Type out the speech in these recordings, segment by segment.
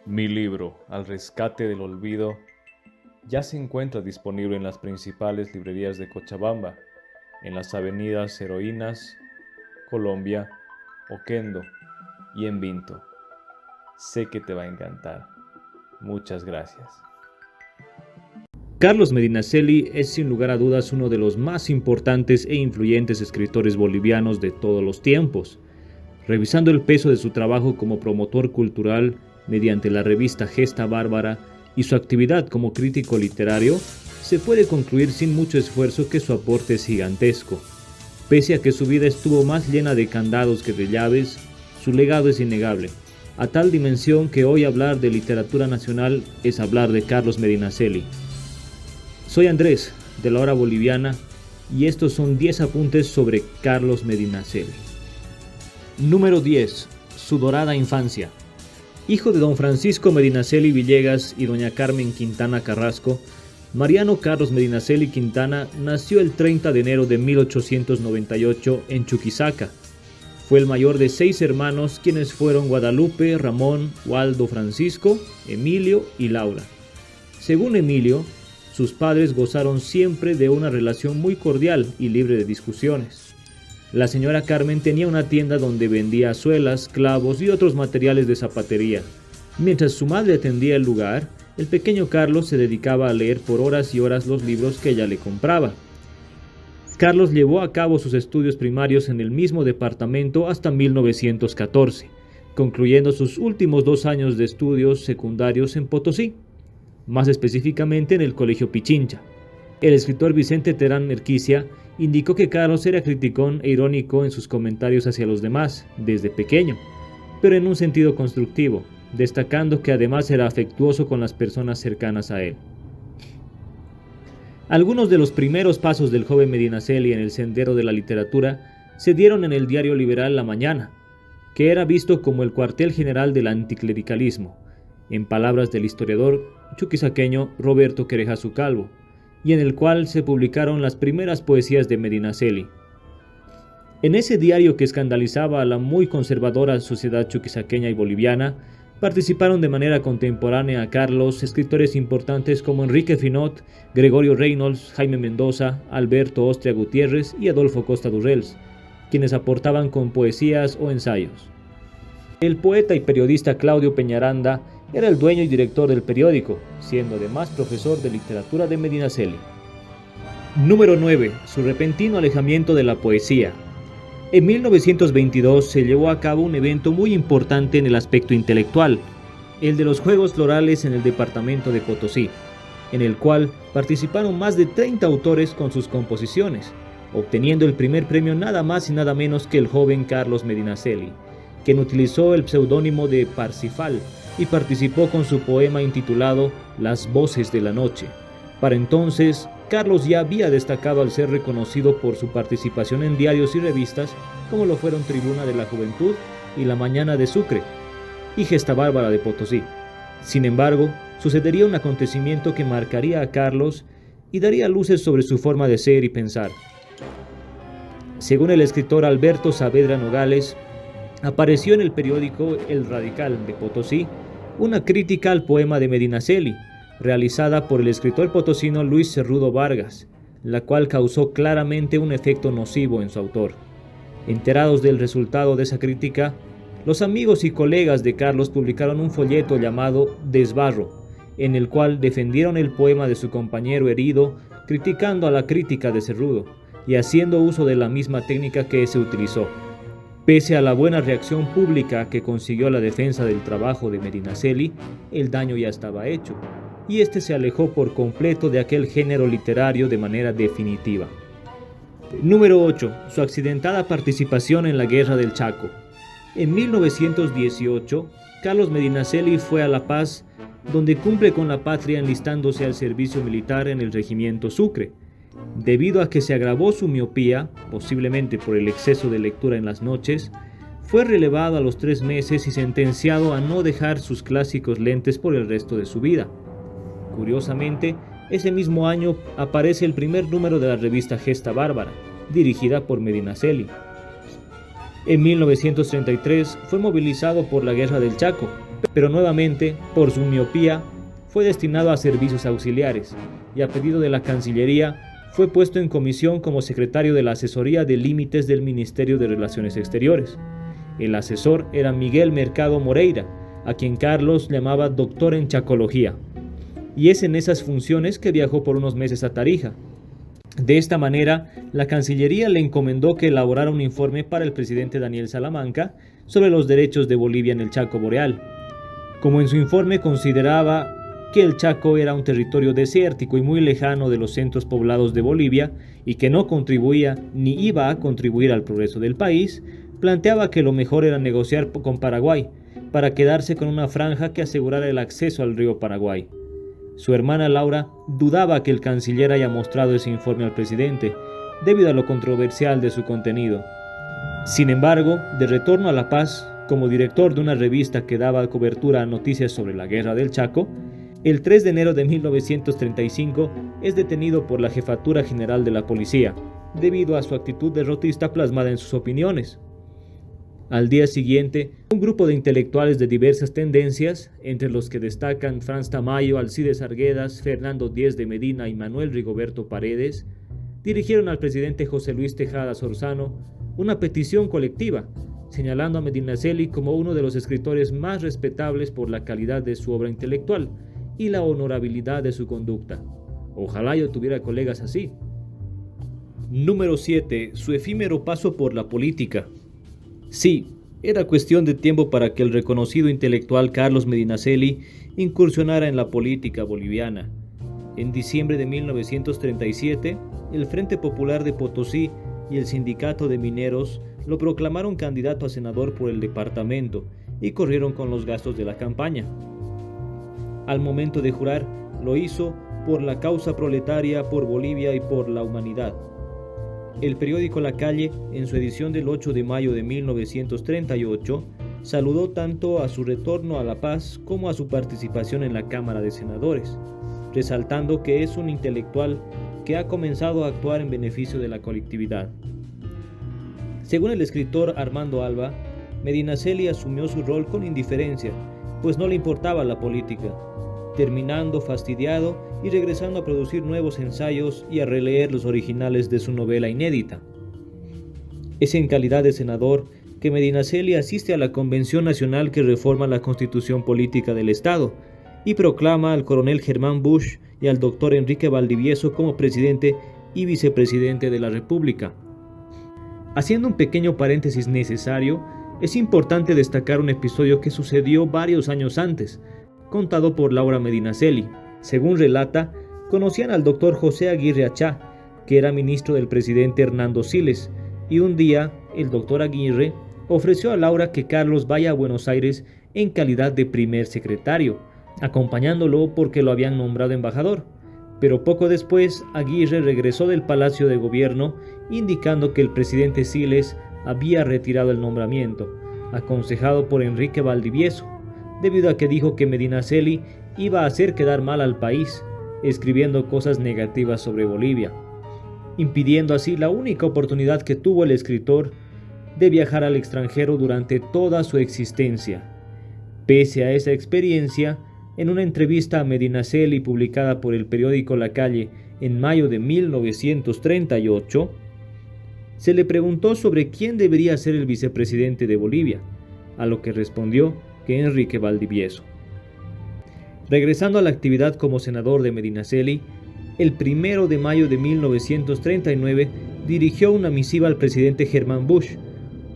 Mi libro, Al rescate del olvido, ya se encuentra disponible en las principales librerías de Cochabamba, en las avenidas Heroínas, Colombia, Oquendo y en Vinto. Sé que te va a encantar. Muchas gracias. Carlos Medinaceli es sin lugar a dudas uno de los más importantes e influyentes escritores bolivianos de todos los tiempos. Revisando el peso de su trabajo como promotor cultural mediante la revista Gesta Bárbara y su actividad como crítico literario, se puede concluir sin mucho esfuerzo que su aporte es gigantesco. Pese a que su vida estuvo más llena de candados que de llaves, su legado es innegable, a tal dimensión que hoy hablar de literatura nacional es hablar de Carlos Medinaceli. Soy Andrés, de La Hora Boliviana, y estos son 10 apuntes sobre Carlos Medinaceli. Número 10. Su dorada infancia. Hijo de don Francisco Medinaceli Villegas y doña Carmen Quintana Carrasco, Mariano Carlos Medinaceli Quintana nació el 30 de enero de 1898 en Chuquisaca. Fue el mayor de 6 hermanos, quienes fueron Guadalupe, Ramón, Waldo Francisco, Emilio y Laura. Según Emilio, sus padres gozaron siempre de una relación muy cordial y libre de discusiones. La señora Carmen tenía una tienda donde vendía suelas, clavos y otros materiales de zapatería. Mientras su madre atendía el lugar, el pequeño Carlos se dedicaba a leer por horas y horas los libros que ella le compraba. Carlos llevó a cabo sus estudios primarios en el mismo departamento hasta 1914, concluyendo sus últimos 2 años de estudios secundarios en Potosí, más específicamente en el Colegio Pichincha. El escritor Vicente Terán Erquicia indicó que Carlos era criticón e irónico en sus comentarios hacia los demás, desde pequeño, pero en un sentido constructivo, destacando que además era afectuoso con las personas cercanas a él. Algunos de los primeros pasos del joven Medinaceli en el sendero de la literatura se dieron en el diario liberal La Mañana, que era visto como el cuartel general del anticlericalismo, en palabras del historiador chuquisaqueño Roberto Querejazu Calvo, y en el cual se publicaron las primeras poesías de Medinaceli. En ese diario que escandalizaba a la muy conservadora sociedad chuquisaqueña y boliviana, participaron de manera contemporánea a Carlos escritores importantes como Enrique Finot, Gregorio Reynolds, Jaime Mendoza, Alberto Ostria Gutiérrez y Adolfo Costa Durrells, quienes aportaban con poesías o ensayos. El poeta y periodista Claudio Peñaranda era el dueño y director del periódico, siendo además profesor de literatura de Medinaceli. Número 9. Su repentino alejamiento de la poesía. En 1922 se llevó a cabo un evento muy importante en el aspecto intelectual, el de los Juegos Florales en el departamento de Potosí, en el cual participaron más de 30 autores con sus composiciones, obteniendo el primer premio nada más y nada menos que el joven Carlos Medinaceli, quien utilizó el seudónimo de Parsifal y participó con su poema intitulado Las Voces de la Noche. Para entonces, Carlos ya había destacado al ser reconocido por su participación en diarios y revistas como lo fueron Tribuna de la Juventud y La Mañana de Sucre y Gesta Bárbara de Potosí. Sin embargo, sucedería un acontecimiento que marcaría a Carlos y daría luces sobre su forma de ser y pensar. Según el escritor Alberto Saavedra Nogales, apareció en el periódico El Radical de Potosí una crítica al poema de Medinaceli, realizada por el escritor potosino Luis Cerrudo Vargas, la cual causó claramente un efecto nocivo en su autor. Enterados del resultado de esa crítica, los amigos y colegas de Carlos publicaron un folleto llamado Desbarro, en el cual defendieron el poema de su compañero herido, criticando a la crítica de Cerrudo y haciendo uso de la misma técnica que se utilizó. Pese a la buena reacción pública que consiguió la defensa del trabajo de Medinaceli, el daño ya estaba hecho, y este se alejó por completo de aquel género literario de manera definitiva. Número 8. Su accidentada participación en la Guerra del Chaco. En 1918, Carlos Medinaceli fue a La Paz, donde cumple con la patria enlistándose al servicio militar en el regimiento Sucre. Debido a que se agravó su miopía, posiblemente por el exceso de lectura en las noches, fue relevado a los 3 meses y sentenciado a no dejar sus clásicos lentes por el resto de su vida. Curiosamente, ese mismo año aparece el primer número de la revista Gesta Bárbara, dirigida por Medinaceli. En 1933 fue movilizado por la Guerra del Chaco, pero nuevamente, por su miopía, fue destinado a servicios auxiliares y a pedido de la Cancillería fue puesto en comisión como secretario de la Asesoría de Límites del Ministerio de Relaciones Exteriores. El asesor era Miguel Mercado Moreira, a quien Carlos llamaba doctor en chacología, y es en esas funciones que viajó por unos meses a Tarija. De esta manera, la Cancillería le encomendó que elaborara un informe para el presidente Daniel Salamanca sobre los derechos de Bolivia en el Chaco Boreal. Como en su informe consideraba que el Chaco era un territorio desértico y muy lejano de los centros poblados de Bolivia y que no contribuía ni iba a contribuir al progreso del país, planteaba que lo mejor era negociar con Paraguay para quedarse con una franja que asegurara el acceso al río Paraguay. Su hermana Laura dudaba que el canciller haya mostrado ese informe al presidente, debido a lo controversial de su contenido. Sin embargo, de retorno a La Paz, como director de una revista que daba cobertura a noticias sobre la guerra del Chaco, el 3 de enero de 1935 es detenido por la Jefatura General de la Policía, debido a su actitud derrotista plasmada en sus opiniones. Al día siguiente, un grupo de intelectuales de diversas tendencias, entre los que destacan Franz Tamayo, Alcides Arguedas, Fernando Díez de Medina y Manuel Rigoberto Paredes, dirigieron al presidente José Luis Tejada Sorzano una petición colectiva, señalando a Medinaceli como uno de los escritores más respetables por la calidad de su obra intelectual y la honorabilidad de su conducta. Ojalá yo tuviera colegas así. Número 7. Su efímero paso por la política. Sí, era cuestión de tiempo para que el reconocido intelectual Carlos Medinaceli incursionara en la política boliviana. En diciembre de 1937, el Frente Popular de Potosí y el Sindicato de Mineros lo proclamaron candidato a senador por el departamento y corrieron con los gastos de la campaña. Al momento de jurar, lo hizo por la causa proletaria, por Bolivia y por la humanidad. El periódico La Calle, en su edición del 8 de mayo de 1938, saludó tanto a su retorno a La Paz como a su participación en la Cámara de Senadores, resaltando que es un intelectual que ha comenzado a actuar en beneficio de la colectividad. Según el escritor Armando Alba, Medinaceli asumió su rol con indiferencia, pues no le importaba la política, terminando fastidiado y regresando a producir nuevos ensayos y a releer los originales de su novela inédita. Es en calidad de senador que Medinaceli asiste a la Convención Nacional que reforma la Constitución Política del Estado y proclama al coronel Germán Busch y al doctor Enrique Valdivieso como presidente y vicepresidente de la República. Haciendo un pequeño paréntesis necesario, es importante destacar un episodio que sucedió varios años antes, contado por Laura Medinaceli. Según relata, conocían al doctor José Aguirre Achá, que era ministro del presidente Hernando Siles, y un día el doctor Aguirre ofreció a Laura que Carlos vaya a Buenos Aires en calidad de primer secretario, acompañándolo porque lo habían nombrado embajador. Pero poco después Aguirre regresó del Palacio de Gobierno indicando que el presidente Siles había retirado el nombramiento, aconsejado por Enrique Valdivieso, debido a que dijo que Medinaceli iba a hacer quedar mal al país, escribiendo cosas negativas sobre Bolivia, impidiendo así la única oportunidad que tuvo el escritor de viajar al extranjero durante toda su existencia. Pese a esa experiencia, en una entrevista a Medinaceli publicada por el periódico La Calle en mayo de 1938, se le preguntó sobre quién debería ser el vicepresidente de Bolivia, a lo que respondió que Enrique Valdivieso. Regresando a la actividad como senador de Medinaceli, el 1 de mayo de 1939 dirigió una misiva al presidente Germán Busch,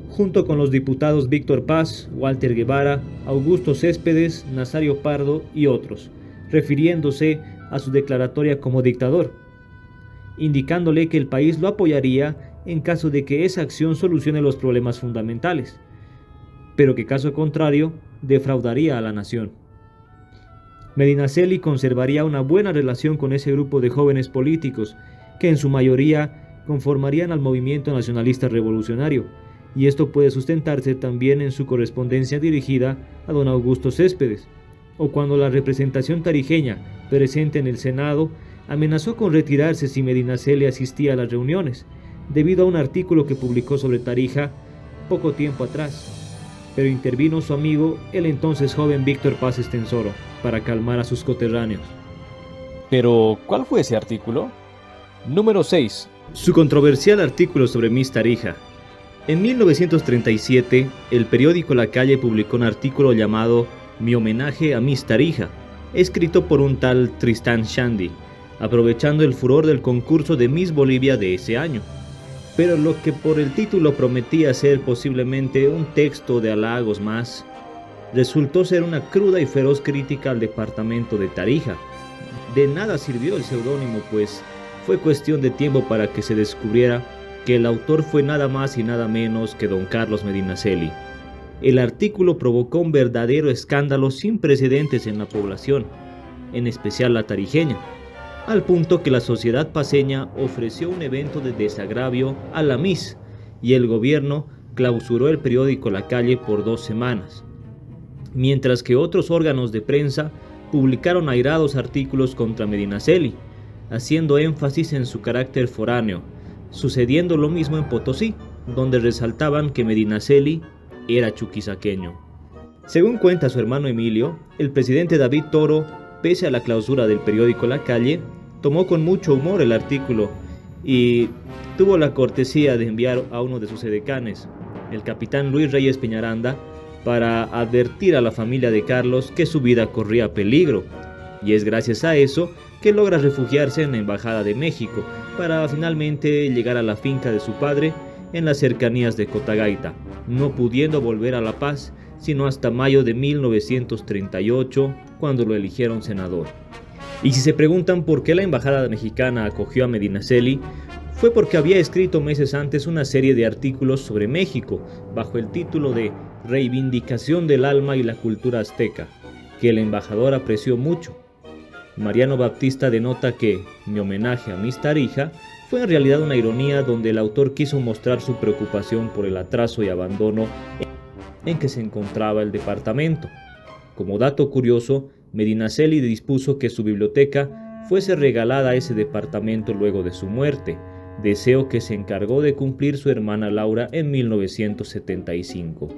junto con los diputados Víctor Paz, Walter Guevara, Augusto Céspedes, Nazario Pardo y otros, refiriéndose a su declaratoria como dictador, indicándole que el país lo apoyaría en caso de que esa acción solucione los problemas fundamentales, pero que caso contrario defraudaría a la nación. Medinaceli conservaría una buena relación con ese grupo de jóvenes políticos que en su mayoría conformarían al movimiento nacionalista revolucionario, y esto puede sustentarse también en su correspondencia dirigida a don Augusto Céspedes, o cuando la representación tarijeña presente en el Senado amenazó con retirarse si Medinaceli asistía a las reuniones, debido a un artículo que publicó sobre Tarija poco tiempo atrás. pero intervino su amigo, el entonces joven Víctor Paz Estenssoro, para calmar a sus coterráneos. Pero, ¿cuál fue ese artículo? Número 6. Su controversial artículo sobre Miss Tarija. En 1937, el periódico La Calle publicó un artículo llamado Mi homenaje a Miss Tarija, escrito por un tal Tristán Shandy, aprovechando el furor del concurso de Miss Bolivia de ese año. Pero lo que por el título prometía ser posiblemente un texto de halagos más, resultó ser una cruda y feroz crítica al departamento de Tarija. De nada sirvió el seudónimo, pues fue cuestión de tiempo para que se descubriera que el autor fue nada más y nada menos que don Carlos Medinaceli. El artículo provocó un verdadero escándalo sin precedentes en la población, en especial la tarijeña, al punto que la sociedad paceña ofreció un evento de desagravio a la Miss y el gobierno clausuró el periódico La Calle por 2 semanas, mientras que otros órganos de prensa publicaron airados artículos contra Medinaceli, haciendo énfasis en su carácter foráneo, sucediendo lo mismo en Potosí, donde resaltaban que Medinaceli era chuquisaqueño. Según cuenta su hermano Emilio, el presidente David Toro, pese a la clausura del periódico La Calle, tomó con mucho humor el artículo y tuvo la cortesía de enviar a uno de sus edecanes, el capitán Luis Reyes Peñaranda, para advertir a la familia de Carlos que su vida corría peligro, y es gracias a eso que logra refugiarse en la Embajada de México para finalmente llegar a la finca de su padre en las cercanías de Cotagaita, no pudiendo volver a La Paz sino hasta mayo de 1938, cuando lo eligieron senador. Y si se preguntan por qué la embajada mexicana acogió a Medinaceli, fue porque había escrito meses antes una serie de artículos sobre México, bajo el título de Reivindicación del alma y la cultura azteca, que el embajador apreció mucho. Mariano Baptista denota que Mi homenaje a Miss Tarija fue en realidad una ironía donde el autor quiso mostrar su preocupación por el atraso y abandono en que se encontraba el departamento. Como dato curioso, Medinaceli dispuso que su biblioteca fuese regalada a ese departamento luego de su muerte, deseo que se encargó de cumplir su hermana Laura en 1975.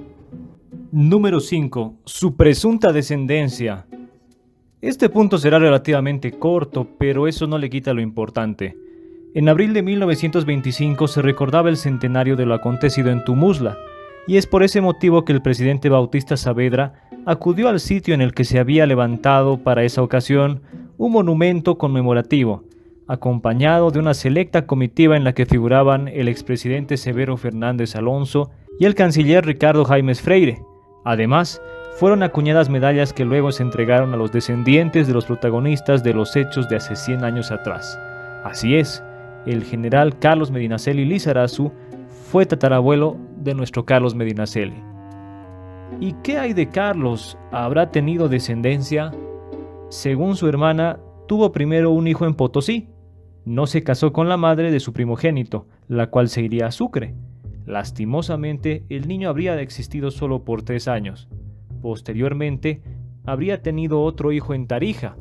Número 5. Su presunta descendencia. Este punto será relativamente corto, pero eso no le quita lo importante. En abril de 1925 se recordaba el centenario de lo acontecido en Tumuzla, y es por ese motivo que el presidente Bautista Saavedra acudió al sitio en el que se había levantado para esa ocasión un monumento conmemorativo, acompañado de una selecta comitiva en la que figuraban el expresidente Severo Fernández Alonso y el canciller Ricardo Jaimes Freire. Además, fueron acuñadas medallas que luego se entregaron a los descendientes de los protagonistas de los hechos de hace 100 años atrás. Así es, el general Carlos Medinaceli Lizarazu fue tatarabuelo de nuestro Carlos Medinaceli. ¿Y qué hay de Carlos? ¿Habrá tenido descendencia? Según su hermana, tuvo primero un hijo en Potosí. No se casó con la madre de su primogénito, la cual se iría a Sucre. Lastimosamente, el niño habría existido solo por 3 años. Posteriormente, habría tenido otro hijo en Tarija,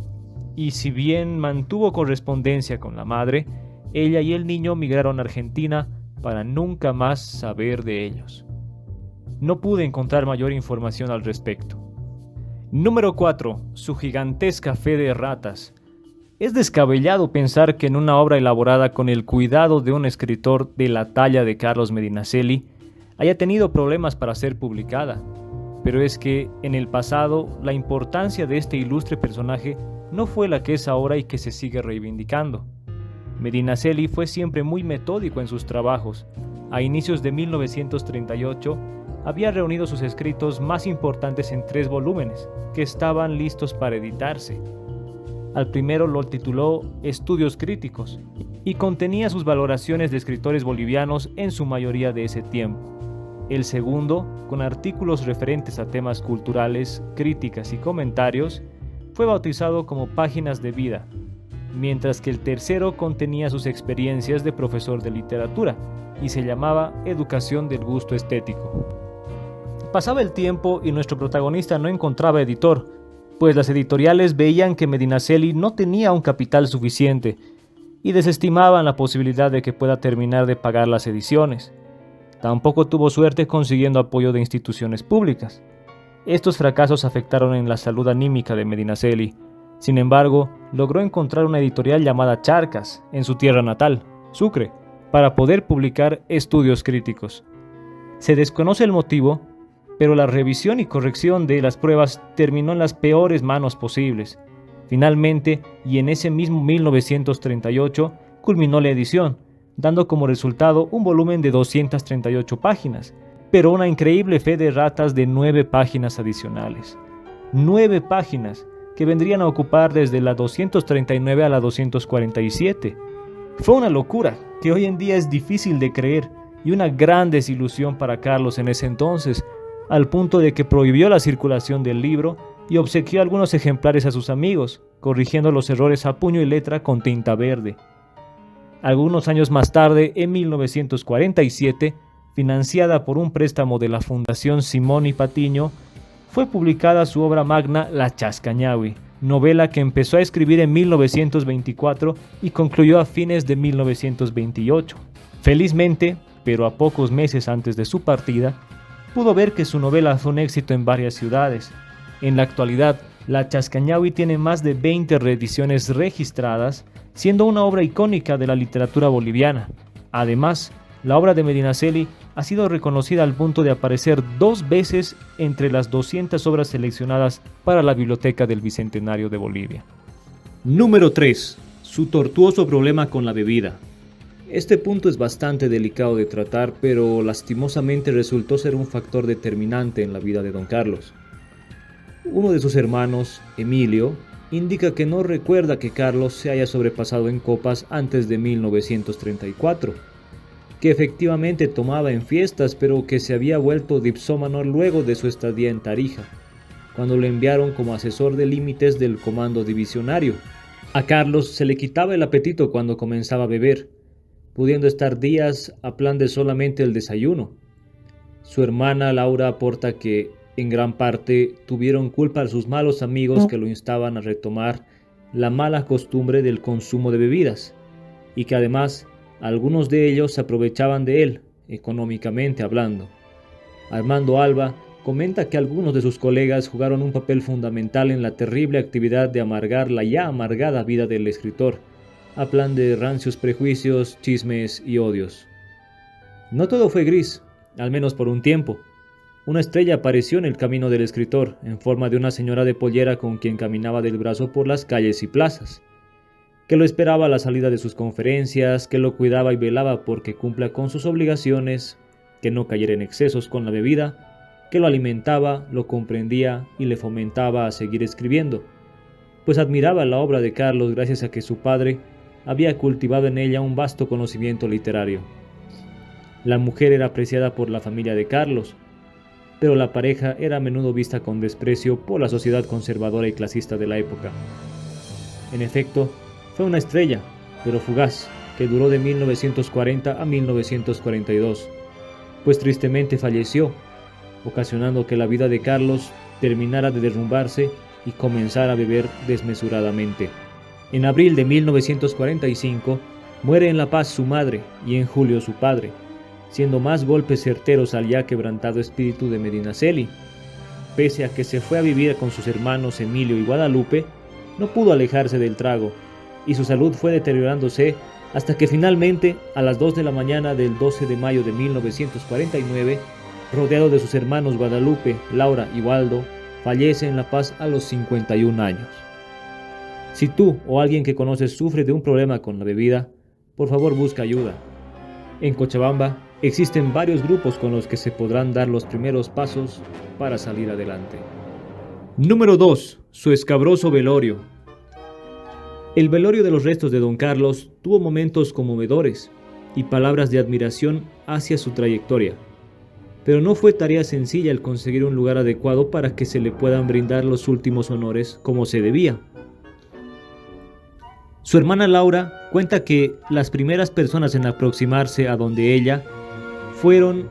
y si bien mantuvo correspondencia con la madre, ella y el niño migraron a Argentina para nunca más saber de ellos. No pude encontrar mayor información al respecto. Número 4. Su gigantesca fe de ratas. Es descabellado pensar que en una obra elaborada con el cuidado de un escritor de la talla de Carlos Medinaceli haya tenido problemas para ser publicada. Pero es que en el pasado la importancia de este ilustre personaje no fue la que es ahora y que se sigue reivindicando. Medinaceli fue siempre muy metódico en sus trabajos. A inicios de 1938 había reunido sus escritos más importantes en 3 volúmenes, que estaban listos para editarse. Al primero lo tituló Estudios Críticos, y contenía sus valoraciones de escritores bolivianos en su mayoría de ese tiempo. El segundo, con artículos referentes a temas culturales, críticas y comentarios, fue bautizado como Páginas de Vida, mientras que el tercero contenía sus experiencias de profesor de literatura y se llamaba Educación del Gusto Estético. Pasaba el tiempo y nuestro protagonista no encontraba editor, pues las editoriales veían que Medinaceli no tenía un capital suficiente y desestimaban la posibilidad de que pueda terminar de pagar las ediciones. Tampoco tuvo suerte consiguiendo apoyo de instituciones públicas. Estos fracasos afectaron en la salud anímica de Medinaceli. Sin embargo, logró encontrar una editorial llamada Charcas, en su tierra natal, Sucre, para poder publicar estudios críticos. Se desconoce el motivo, pero la revisión y corrección de las pruebas terminó en las peores manos posibles. Finalmente, y en ese mismo 1938, culminó la edición, dando como resultado un volumen de 238 páginas, pero una increíble fe de ratas de 9 páginas adicionales. 9 páginas que vendrían a ocupar desde la 239 a la 247. Fue una locura que hoy en día es difícil de creer y una gran desilusión para Carlos en ese entonces, al punto de que prohibió la circulación del libro y obsequió algunos ejemplares a sus amigos, corrigiendo los errores a puño y letra con tinta verde. Algunos años más tarde, en 1947, financiada por un préstamo de la Fundación Simón y Patiño, fue publicada su obra magna La Chascañahui, novela que empezó a escribir en 1924 y concluyó a fines de 1928. Felizmente, pero a pocos meses antes de su partida, pudo ver que su novela fue un éxito en varias ciudades. En la actualidad, La Chascañahui tiene más de 20 reediciones registradas, siendo una obra icónica de la literatura boliviana. Además, la obra de Medinaceli ha sido reconocida al punto de aparecer 2 veces entre las 200 obras seleccionadas para la Biblioteca del Bicentenario de Bolivia. Número 3. Su tortuoso problema con la bebida. Este punto es bastante delicado de tratar, pero lastimosamente resultó ser un factor determinante en la vida de don Carlos. Uno de sus hermanos, Emilio, indica que no recuerda que Carlos se haya sobrepasado en copas antes de 1934, que efectivamente tomaba en fiestas, pero que se había vuelto dipsómano luego de su estadía en Tarija, cuando lo enviaron como asesor de límites del comando divisionario. A Carlos se le quitaba el apetito cuando comenzaba a beber, pudiendo estar días a plan de solamente el desayuno. Su hermana Laura aporta que, en gran parte, tuvieron culpa a sus malos amigos que lo instaban a retomar la mala costumbre del consumo de bebidas, y que además algunos de ellos se aprovechaban de él, económicamente hablando. Armando Alba comenta que algunos de sus colegas jugaron un papel fundamental en la terrible actividad de amargar la ya amargada vida del escritor, a plan de rancios prejuicios, chismes y odios. No todo fue gris, al menos por un tiempo. Una estrella apareció en el camino del escritor, en forma de una señora de pollera con quien caminaba del brazo por las calles y plazas, que lo esperaba a la salida de sus conferencias, que lo cuidaba y velaba porque cumpla con sus obligaciones, que no cayera en excesos con la bebida, que lo alimentaba, lo comprendía y le fomentaba a seguir escribiendo, pues admiraba la obra de Carlos gracias a que su padre había cultivado en ella un vasto conocimiento literario. La mujer era apreciada por la familia de Carlos, pero la pareja era a menudo vista con desprecio por la sociedad conservadora y clasista de la época. En efecto, fue una estrella, pero fugaz, que duró de 1940 a 1942, pues tristemente falleció, ocasionando que la vida de Carlos terminara de derrumbarse y comenzara a beber desmesuradamente. En abril de 1945 muere en La Paz su madre y en julio su padre, siendo más golpes certeros al ya quebrantado espíritu de Medinaceli. Pese a que se fue a vivir con sus hermanos Emilio y Guadalupe, no pudo alejarse del trago, y su salud fue deteriorándose hasta que finalmente, a las 2 de la mañana del 12 de mayo de 1949, rodeado de sus hermanos Guadalupe, Laura y Waldo, fallece en La Paz a los 51 años. Si tú o alguien que conoces sufre de un problema con la bebida, por favor busca ayuda. En Cochabamba existen varios grupos con los que se podrán dar los primeros pasos para salir adelante. Número 2. Su escabroso velorio. El velorio de los restos de don Carlos tuvo momentos conmovedores y palabras de admiración hacia su trayectoria, pero no fue tarea sencilla el conseguir un lugar adecuado para que se le puedan brindar los últimos honores como se debía. Su hermana Laura cuenta que las primeras personas en aproximarse a donde ella fueron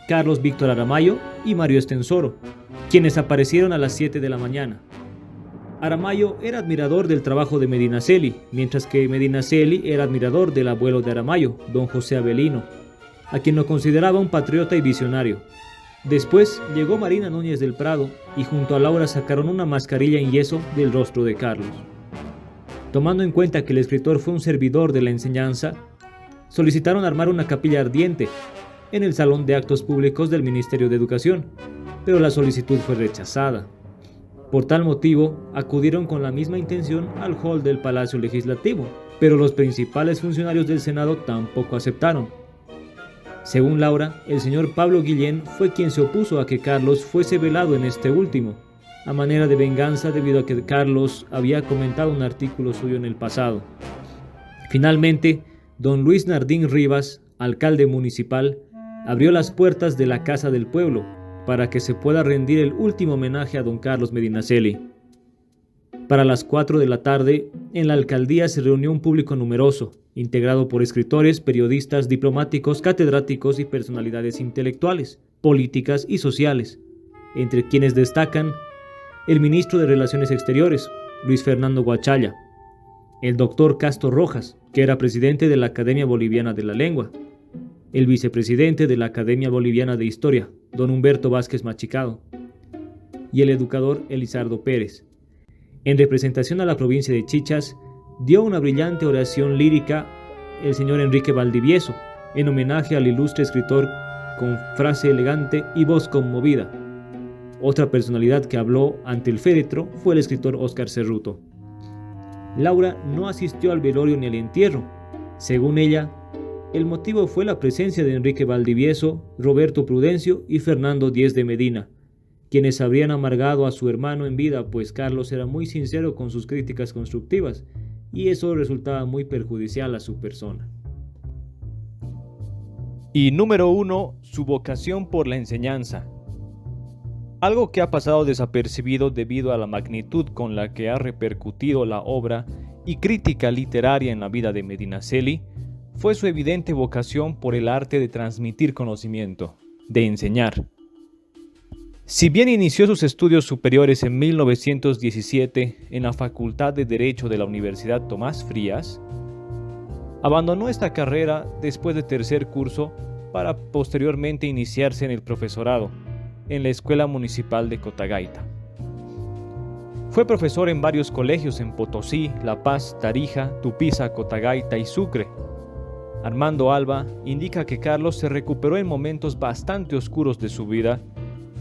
Carlos Víctor Aramayo y Mario Estensoro, quienes aparecieron a las 7 de la mañana. Aramayo era admirador del trabajo de Medinaceli, mientras que Medinaceli era admirador del abuelo de Aramayo, don José Avelino. a quien lo consideraba un patriota y visionario. Después llegó Marina Núñez del Prado y junto a Laura sacaron una mascarilla en yeso del rostro de Carlos. Tomando en cuenta que el escritor fue un servidor de la enseñanza, solicitaron armar una capilla ardiente en el Salón de Actos Públicos del Ministerio de Educación, pero la solicitud fue rechazada. Por tal motivo, acudieron con la misma intención al hall del Palacio Legislativo, pero los principales funcionarios del Senado tampoco aceptaron. Según Laura, el señor Pablo Guillén fue quien se opuso a que Carlos fuese velado en este último, a manera de venganza debido a que Carlos había comentado un artículo suyo en el pasado. Finalmente, don Luis Nardín Rivas, alcalde municipal, abrió las puertas de la Casa del Pueblo para que se pueda rendir el último homenaje a don Carlos Medinaceli. Para las 4 de la tarde, en la alcaldía se reunió un público numeroso, integrado por escritores, periodistas, diplomáticos, catedráticos y personalidades intelectuales, políticas y sociales, entre quienes destacan el ministro de Relaciones Exteriores, Luis Fernando Guachalla, el doctor Castro Rojas, que era presidente de la Academia Boliviana de la Lengua, el vicepresidente de la Academia Boliviana de Historia, don Humberto Vázquez Machicado, y el educador Elizardo Pérez. En representación a la provincia de Chichas, dio una brillante oración lírica el señor Enrique Valdivieso, en homenaje al ilustre escritor con frase elegante y voz conmovida. Otra personalidad que habló ante el féretro fue el escritor Óscar Cerruto. Laura no asistió al velorio ni al entierro. Según ella, el motivo fue la presencia de Enrique Valdivieso, Roberto Prudencio y Fernando Díez de Medina, quienes habrían amargado a su hermano en vida, pues Carlos era muy sincero con sus críticas constructivas, y eso resultaba muy perjudicial a su persona. Y número 1, su vocación por la enseñanza. Algo que ha pasado desapercibido debido a la magnitud con la que ha repercutido la obra y crítica literaria en la vida de Medinaceli fue su evidente vocación por el arte de transmitir conocimiento, de enseñar. Si bien inició sus estudios superiores en 1917 en la Facultad de Derecho de la Universidad Tomás Frías, abandonó esta carrera después de tercer curso para posteriormente iniciarse en el profesorado en la Escuela Municipal de Cotagaita. Fue profesor en varios colegios en Potosí, La Paz, Tarija, Tupiza, Cotagaita y Sucre. Armando Alba indica que Carlos se recuperó en momentos bastante oscuros de su vida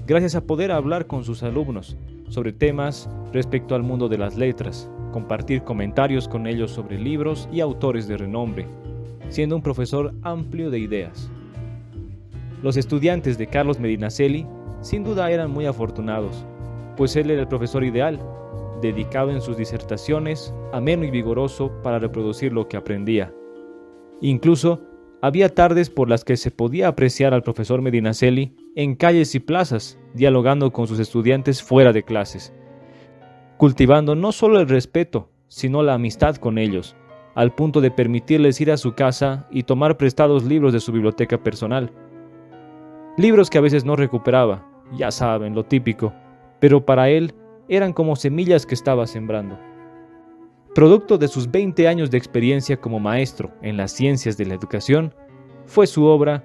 gracias a poder hablar con sus alumnos sobre temas respecto al mundo de las letras, compartir comentarios con ellos sobre libros y autores de renombre, siendo un profesor amplio de ideas. Los estudiantes de Carlos Medinaceli sin duda eran muy afortunados, pues él era el profesor ideal, dedicado en sus disertaciones, ameno y vigoroso para reproducir lo que aprendía. Incluso había tardes por las que se podía apreciar al profesor Medinaceli en calles y plazas, dialogando con sus estudiantes fuera de clases, cultivando no solo el respeto, sino la amistad con ellos, al punto de permitirles ir a su casa y tomar prestados libros de su biblioteca personal. Libros que a veces no recuperaba, ya saben, lo típico, pero para él eran como semillas que estaba sembrando. Producto de sus 20 años de experiencia como maestro en las ciencias de la educación, fue su obra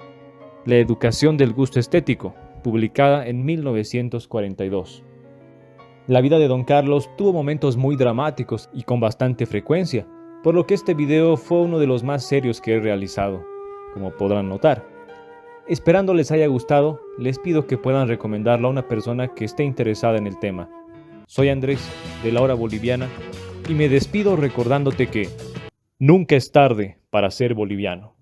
La educación del gusto estético, publicada en 1942. La vida de don Carlos tuvo momentos muy dramáticos y con bastante frecuencia, por lo que este video fue uno de los más serios que he realizado, como podrán notar. Esperando les haya gustado, les pido que puedan recomendarlo a una persona que esté interesada en el tema. Soy Andrés, de La Hora Boliviana, y me despido recordándote que nunca es tarde para ser boliviano.